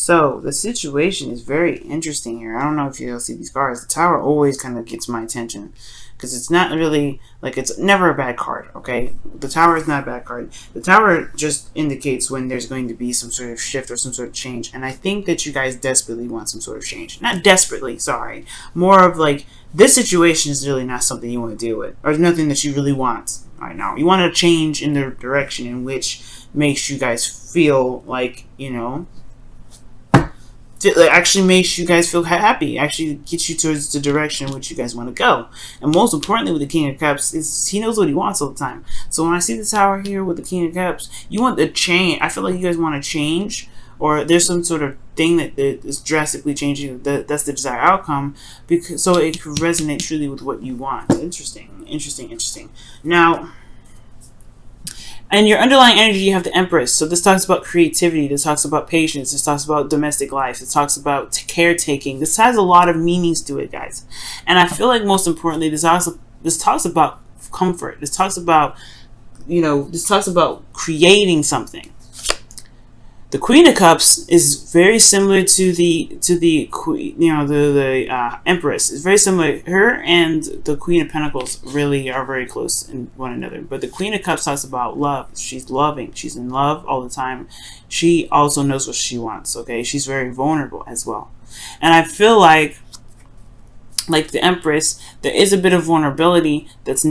So the situation is very interesting here. I don't know if you'll see these cards. The Tower always kind of gets my attention because it's not really like, it's never a bad card. Okay, the Tower is not a bad card. The Tower just indicates when there's going to be some sort of shift or some sort of change, and I think that you guys desperately want some sort of change. Not desperately, sorry. More of like, this situation is really not something you want to deal with, or nothing that you really want right now. You want to change in the direction in which makes you guys feel like, you know, actually makes you guys feel happy, actually gets you towards the direction in which you guys want to go. And most importantly with the King of Cups is he knows what he wants all the time. So when I see the Tower here with the King of Cups, you want the change. I feel like you guys want to change, or there's some sort of thing that is drastically changing. That's the desired outcome, because so it could resonate truly with what you want. Interesting. Now, and your underlying energy, you have the Empress. So this talks about creativity. This talks about patience. This talks about domestic life. This talks about caretaking. This has a lot of meanings to it, guys. And I feel like most importantly, this talks about comfort. This talks about, you know, this talks about creating something. The Queen of Cups is very similar to the Queen, you know, the Empress. It's very similar. Her and the Queen of Pentacles really are very close in one another. But the Queen of Cups talks about love. She's loving. She's in love all the time. She also knows what she wants. Okay, she's very vulnerable as well. And I feel like the Empress, there is a bit of vulnerability that's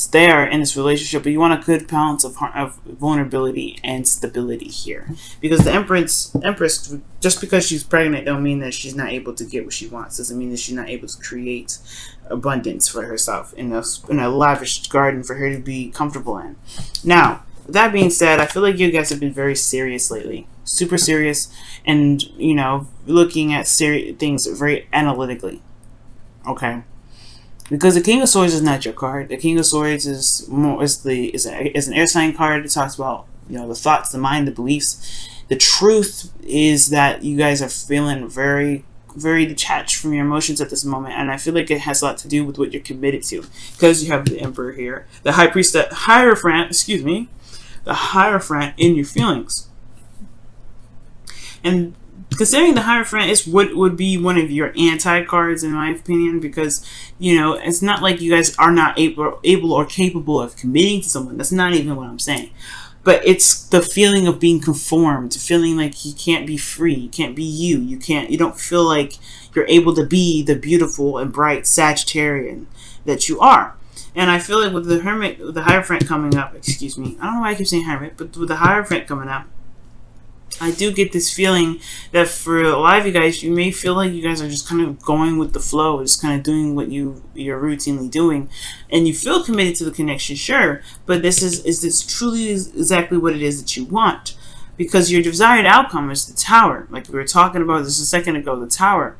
there in this relationship, but you want a good balance of vulnerability and stability here, because the Empress, just because she's pregnant don't mean that she's not able to get what she wants. Doesn't mean that she's not able to create abundance for herself in a lavish garden for her to be comfortable in. Now, with that being said, I feel like you guys have been very serious lately, super serious, and you know, looking at things very analytically. Okay, because the King of Swords is not your card. The King of Swords is an air sign card. It talks about, you know, the thoughts, the mind, the beliefs. The truth is that you guys are feeling very, very detached from your emotions at this moment, and I feel like it has a lot to do with what you're committed to, because you have the Emperor here, the High Priestess, Hierophant in your feelings, and considering the Hierophant is what would be one of your anti-cards, in my opinion, because, you know, it's not like you guys are not able or capable of committing to someone. That's not even what I'm saying. But it's the feeling of being conformed, feeling like you can't be free, you can't be you, you don't feel like you're able to be the beautiful and bright Sagittarian that you are. And I feel like with the Hermit, with the Hierophant coming up, excuse me, I don't know why I keep saying Hermit, but with the Hierophant coming up, I do get this feeling that for a lot of you guys, you may feel like you guys are just kind of going with the flow, just kind of doing what you're routinely doing, and you feel committed to the connection, sure, but is this truly exactly what it is that you want? Because your desired outcome is the Tower, like we were talking about this a second ago, the Tower.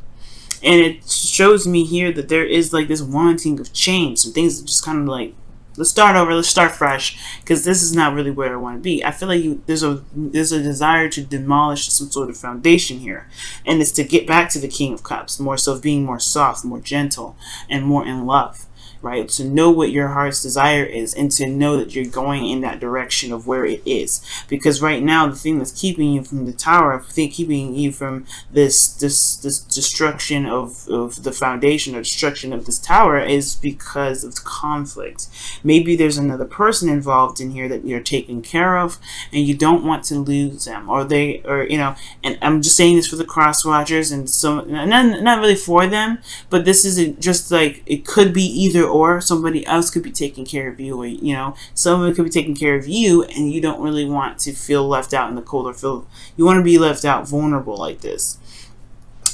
And it shows me here that there is like this wanting of change, some things that just kind of like, let's start over, let's start fresh, because this is not really where I want to be. I feel like there's a desire to demolish some sort of foundation here, and it's to get back to the King of Cups, more so of being more soft, more gentle, and more in love, right? To know what your heart's desire is, and to know that you're going in that direction of where it is. Because right now, the thing that's keeping you from the Tower, keeping you from this destruction of the foundation, or destruction of this Tower, is because of conflict. Maybe there's another person involved in here that you're taking care of, and you don't want to lose them, or you know. And I'm just saying this for the cross watchers, and so not really for them, but this isn't just like, it could be either or. Somebody else could be taking care of you, or, you know, someone could be taking care of you, and you don't really want to feel left out in the cold, or you want to be left out vulnerable like this.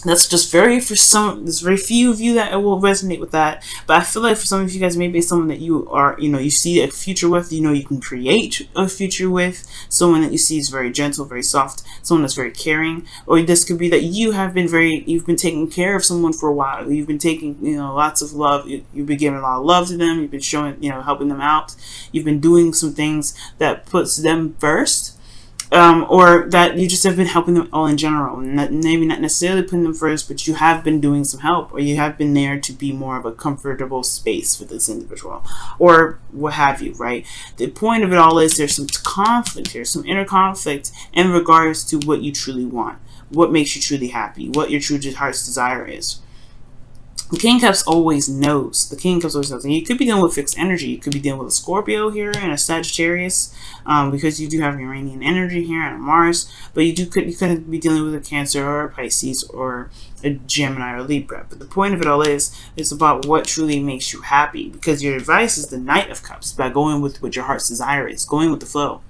That's just there's very few of you that will resonate with that, but I feel like for some of you guys, maybe it's someone that you are, you know, you see a future with, you know, you can create a future with, someone that you see is very gentle, very soft, someone that's very caring. Or this could be that you've been taking care of someone for a while, you've been taking, you know, lots of love, you've been giving a lot of love to them, you've been showing, you know, helping them out, you've been doing some things that puts them first. or that you just have been helping them all in general. Maybe not necessarily putting them first, but you have been doing some help, or you have been there to be more of a comfortable space for this individual, or what have you, right? The point of it all is there's some conflict here, some inner conflict in regards to what you truly want, what makes you truly happy, what your true heart's desire is. The King of Cups always knows. The King of Cups always knows. And you could be dealing with fixed energy. You could be dealing with a Scorpio here and a Sagittarius, because you do have Uranian energy here and a Mars. But you could be dealing with a Cancer or a Pisces or a Gemini or Libra. But the point of it all is about what truly makes you happy. Because your advice is the Knight of Cups, by going with what your heart's desire is, going with the flow.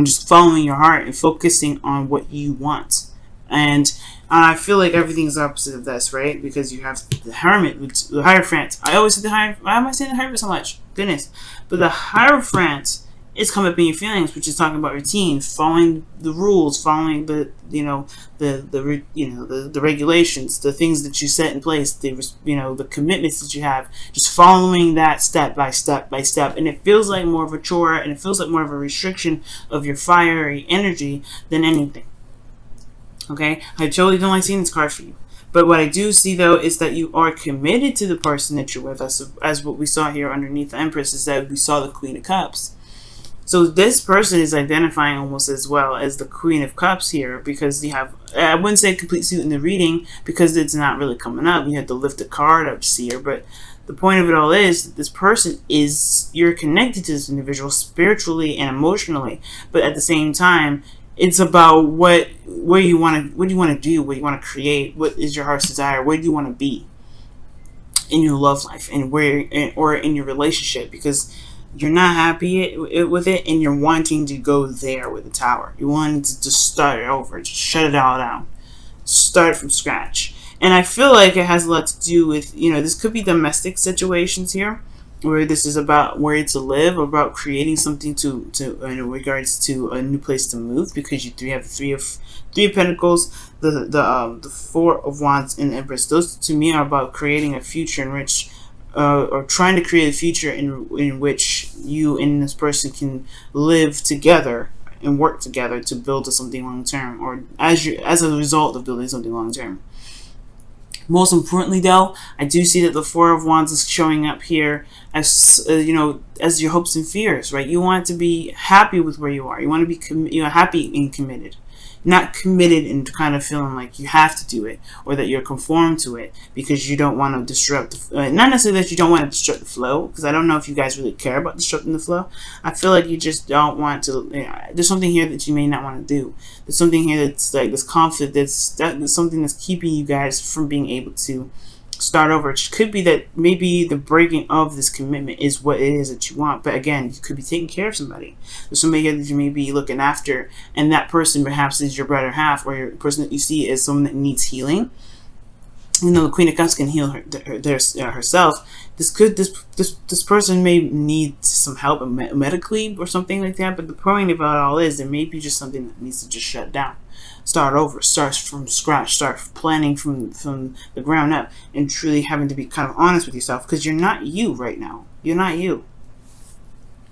Just following your heart and focusing on what you want. And I feel like everything's opposite of this, right? Because you have the Hermit, the Hierophant. I always say the Hierophant. Why am I saying the Hierophant so much? Goodness. But the Hierophant is coming up in your feelings, which is talking about routine, following the rules, following the regulations, the things that you set in place, the commitments that you have, just following that step by step by step. And it feels like more of a chore, and it feels like more of a restriction of your fiery energy than anything. Okay, I totally don't like seeing this card for you. But what I do see, though, is that you are committed to the person that you're with. As what we saw here underneath the Empress, is that we saw the Queen of Cups. So this person is identifying almost as well as the Queen of Cups here, because you have, I wouldn't say complete suit in the reading, because it's not really coming up. You have to lift the card up to see her. But the point of it all is that this person is, you're connected to this individual spiritually and emotionally. But at the same time, it's about what do you want to do, what you want to create, what is your heart's desire, where do you want to be in your love life, and or in your relationship, because you're not happy with it, and you're wanting to go there with the Tower. You want to just start it over, just shut it all down, start from scratch. And I feel like it has a lot to do with, this could be domestic situations here, where this is about where to live, about creating something to in regards to a new place to move, because you have three of Pentacles, the Four of Wands, and the Empress. Those to me are about creating a future in which, or trying to create a future in which you and this person can live together and work together to build something long term, or as a result of building something long term. Most importantly, though, I do see that the Four of Wands is showing up here as as your hopes and fears, right? You want to be happy with where you are. You want to be happy and committed, not committed and kind of feeling like you have to do it, or that you're conformed to it because you don't want to disrupt. Not necessarily that you don't want to disrupt the flow, because I don't know if you guys really care about disrupting the flow. I feel like you just don't want to. There's something here that you may not want to do. There's something here that's like this conflict. That's something that's keeping you guys from being able to start over. It could be that maybe the breaking of this commitment is what it is that you want. But again, you could be taking care of somebody. There's somebody here that you may be looking after, and that person perhaps is your better half, or your person that you see as someone that needs healing. The Queen of Cups can heal herself. This person may need some help medically or something like that. But the point about it all is there may be just something that needs to just shut down. Start over, start from scratch, start planning from the ground up, and truly having to be kind of honest with yourself, because you're not you right now. You're not you.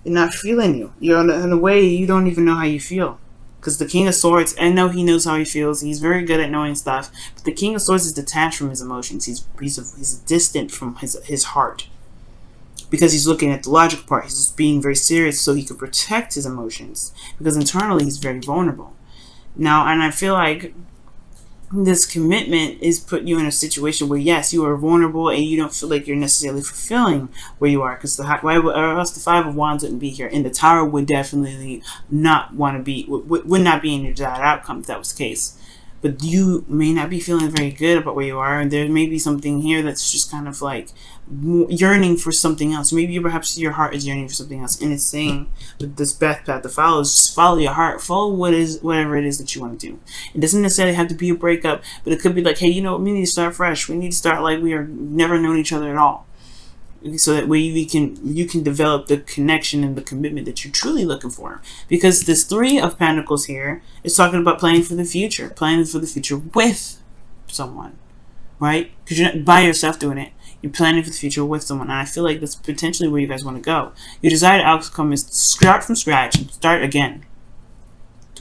You're not feeling you. You're in a way you don't even know how you feel. Because the King of Swords, I know he knows how he feels. He's very good at knowing stuff. But the King of Swords is detached from his emotions. He's distant from his heart. Because he's looking at the logical part. He's just being very serious so he can protect his emotions. Because internally he's very vulnerable. Now, and I feel like this commitment is put you in a situation where, yes, you are vulnerable and you don't feel like you're necessarily fulfilling where you are, because or else the Five of Wands wouldn't be here, and the Tower would definitely not want to be, would not be in your desired outcome if that was the case. But you may not be feeling very good about where you are, and there may be something here that's just kind of like yearning for something else. Maybe perhaps your heart is yearning for something else, and it's saying with this best path to follow is just follow your heart, follow whatever it is that you want to do. It doesn't necessarily have to be a breakup, but it could be like, hey, we need to start fresh. We need to start like we are never known each other at all, so that way you can develop the connection and the commitment that you're truly looking for. Because this Three of Pentacles here is talking about planning for the future with someone, right? Because you're not by yourself doing it. You're planning for the future with someone, and I feel like that's potentially where you guys want to go. Your desired outcome is to start from scratch and start again.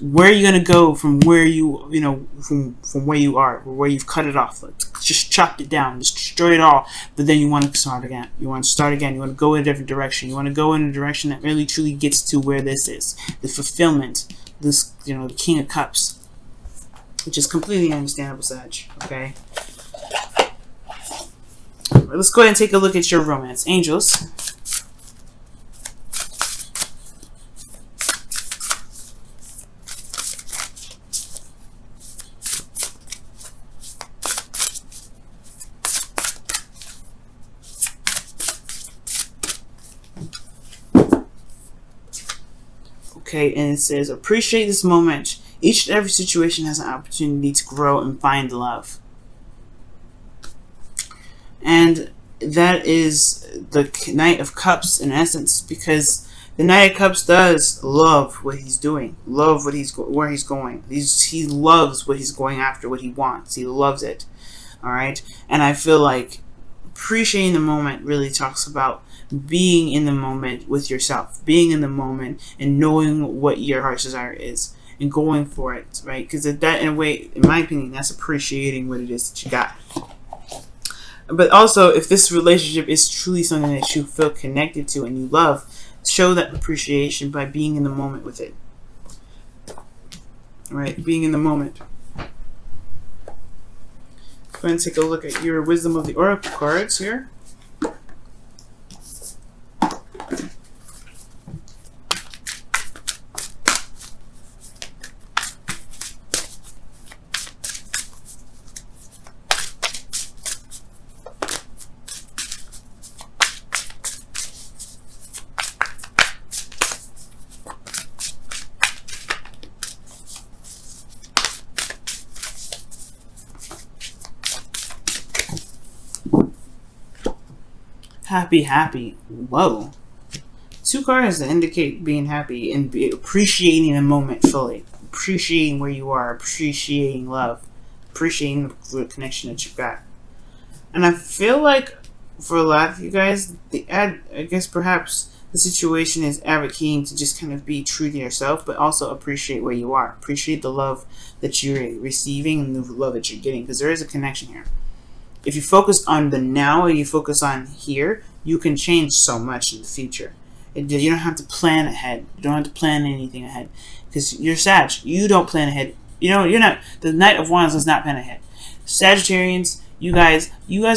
where are you gonna go from where from where you are, or where you've cut it off? Like, just chopped it down, just destroy it all. But then you want to start again. You want to start again. You want to go in a different direction. You want to go in a direction that really truly gets to where this is, the fulfillment. This, the King of Cups, which is completely understandable, Sag. Okay. Right, let's go ahead and take a look at your romance, angels. Okay, and it says, appreciate this moment. Each and every situation has an opportunity to grow and find love. And that is the Knight of Cups in essence, because the Knight of Cups does love what he's doing, love what where he's going. He loves what he's going after, what he wants. He loves it. All right, and I feel like appreciating the moment really talks about being in the moment with yourself, being in the moment and knowing what your heart's desire is and going for it, right? Because that, in a way, in my opinion, that's appreciating what it is that you got. But also, if this relationship is truly something that you feel connected to and you love, show that appreciation by being in the moment with it. Right? Being in the moment. Go ahead and take a look at your Wisdom of the Oracle cards here. Happy, happy. Whoa. Two cards that indicate being happy and appreciating the moment fully. Appreciating where you are. Appreciating love. Appreciating the connection that you've got. And I feel like for a lot of you guys, I guess perhaps the situation is advocating to just kind of be true to yourself, but also appreciate where you are. Appreciate the love that you're receiving and the love that you're getting, because there is a connection here. If you focus on the now or you focus on here, you can change so much in the future. You don't have to plan ahead. You don't have to plan anything ahead. Because you're Sag. You don't plan ahead. You're not. The Knight of Wands does not plan ahead. Sagittarians, you guys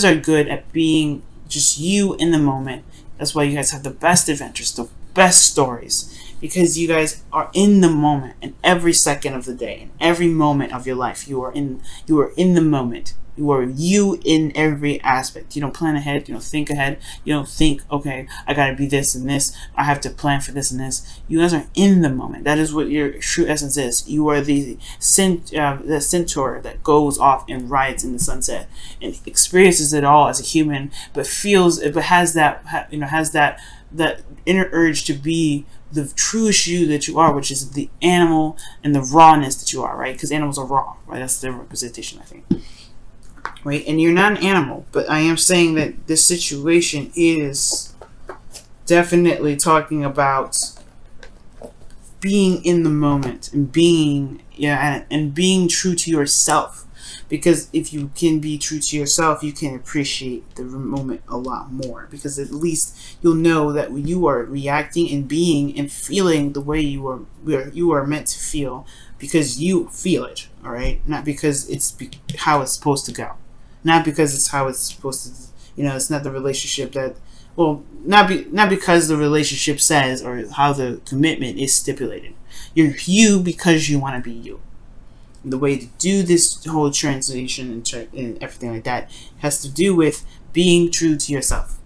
are good at being just you in the moment. That's why you guys have the best adventures, the best stories. Because you guys are in the moment in every second of the day, in every moment of your life. You are in the moment. You are you in every aspect. You don't plan ahead. You don't think ahead. You don't think, okay, I gotta be this and this. I have to plan for this and this. You guys are in the moment. That is what your true essence is. You are the centaur that goes off and rides in the sunset and experiences it all as a human, but has that inner urge to be the truest you that you are, which is the animal and the rawness that you are, right? Because animals are raw, right? That's their representation, I think. Right, and you're not an animal, but I am saying that this situation is definitely talking about being in the moment and being true to yourself. Because if you can be true to yourself, you can appreciate the moment a lot more. Because at least you'll know that you are reacting and being and feeling the way you are meant to feel, because you feel it, all right? Not because it's how it's supposed to go. Not because it's how it's supposed to, it's not the relationship that, not because the relationship says or how the commitment is stipulated. You're you because you want to be you. And the way to do this whole translation and everything like that has to do with being true to yourself.